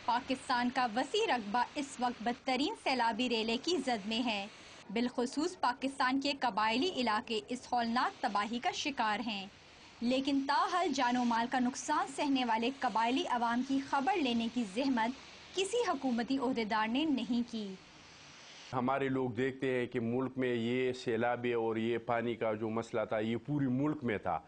پاکستان کا وسیع رقبہ اس وقت بدترین سیلابی ریلے کی زد میں ہے۔ بالخصوص پاکستان کے قبائلی علاقے اس ہولناک تباہی کا شکار ہیں، لیکن تاحال جان و مال کا نقصان سہنے والے قبائلی عوام کی خبر لینے کی زحمت کسی حکومتی عہدیدار نے نہیں کی۔ ہمارے لوگ دیکھتے ہیں کہ ملک میں یہ سیلابی اور یہ پانی کا جو مسئلہ تھا یہ پوری ملک میں تھا،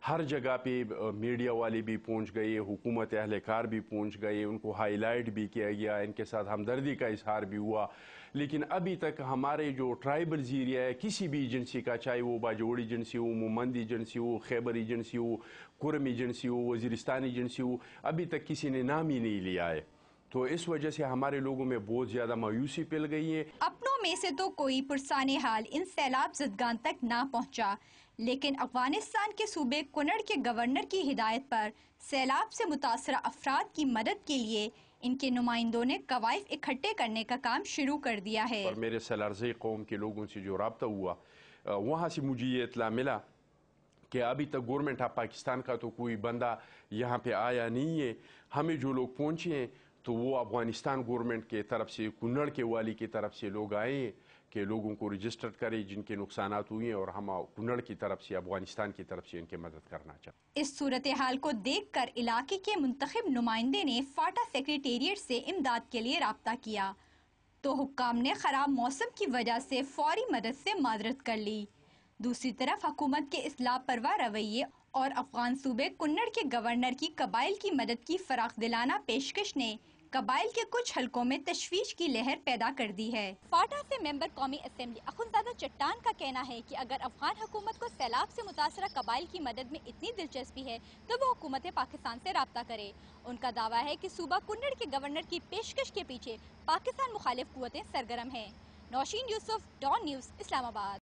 ہر جگہ پہ میڈیا والے بھی پہنچ گئے، حکومت اہلکار بھی پہنچ گئے، ان کو ہائی لائٹ بھی کیا گیا، ان کے ساتھ ہمدردی کا اظہار بھی ہوا، لیکن ابھی تک ہمارے جو ٹرائبلز ایریا ہے کسی بھی ایجنسی کا، چاہے وہ باجوڑ ایجنسی ہو، مومند ایجنسی ہو، خیبر ایجنسی ہو، کرم ایجنسی ہو، وزیرستان ایجنسی ہو، ابھی تک کسی نے نام ہی نہیں لیا ہے۔ تو اس وجہ سے ہمارے لوگوں میں بہت زیادہ مایوسی پھیل گئی ہے۔ اپنوں میں سے تو کوئی پرسان حال ان سیلاب زدگان تک نہ پہنچا، لیکن افغانستان کے صوبے کنڑ کے گورنر کی ہدایت پر سیلاب سے متاثرہ افراد کی مدد کے لیے ان کے نمائندوں نے قوائف اکٹھے کرنے کا کام شروع کر دیا ہے۔ اور میرے سلارزی قوم کے لوگوں سے جو رابطہ ہوا، وہاں سے مجھے یہ اطلاع ملا کہ ابھی تک گورنمنٹ آف پاکستان کا تو کوئی بندہ یہاں پہ آیا نہیں ہے۔ ہمیں جو لوگ پہنچے ہیں تو وہ افغانستان گورنمنٹ کے طرف سے، کنڑ کے والی کی طرف سے لوگ آئے ہیں کہ لوگوں کو رجسٹر کرے جن کے نقصانات ہوئے ہیں، اور ہم کنڑ کی طرف سے، افغانستان کی طرف سے ان کی مدد کرنا چاہتے ہیں۔ اس صورتحال کو دیکھ کر علاقے کے منتخب نمائندے نے فاٹا سیکریٹریٹ سے امداد کے لیے رابطہ کیا، تو حکام نے خراب موسم کی وجہ سے فوری مدد سے معذرت کر لی۔ دوسری طرف حکومت کے اصلاح پرواہ رویے اور افغان صوبے کنڑ کے گورنر کی قبائل کی مدد کی فراخ دلانہ پیشکش نے قبائل کے کچھ حلقوں میں تشویش کی لہر پیدا کر دی ہے۔ فاٹا سے ممبر قومی اسمبلی اخندزادہ چٹان کا کہنا ہے کہ اگر افغان حکومت کو سیلاب سے متاثرہ قبائل کی مدد میں اتنی دلچسپی ہے تو وہ حکومت پاکستان سے رابطہ کرے۔ ان کا دعویٰ ہے کہ صوبہ کنڑ کے گورنر کی پیشکش کے پیچھے پاکستان مخالف قوتیں سرگرم ہیں۔ نوشین یوسف، ڈان نیوز، اسلام آباد۔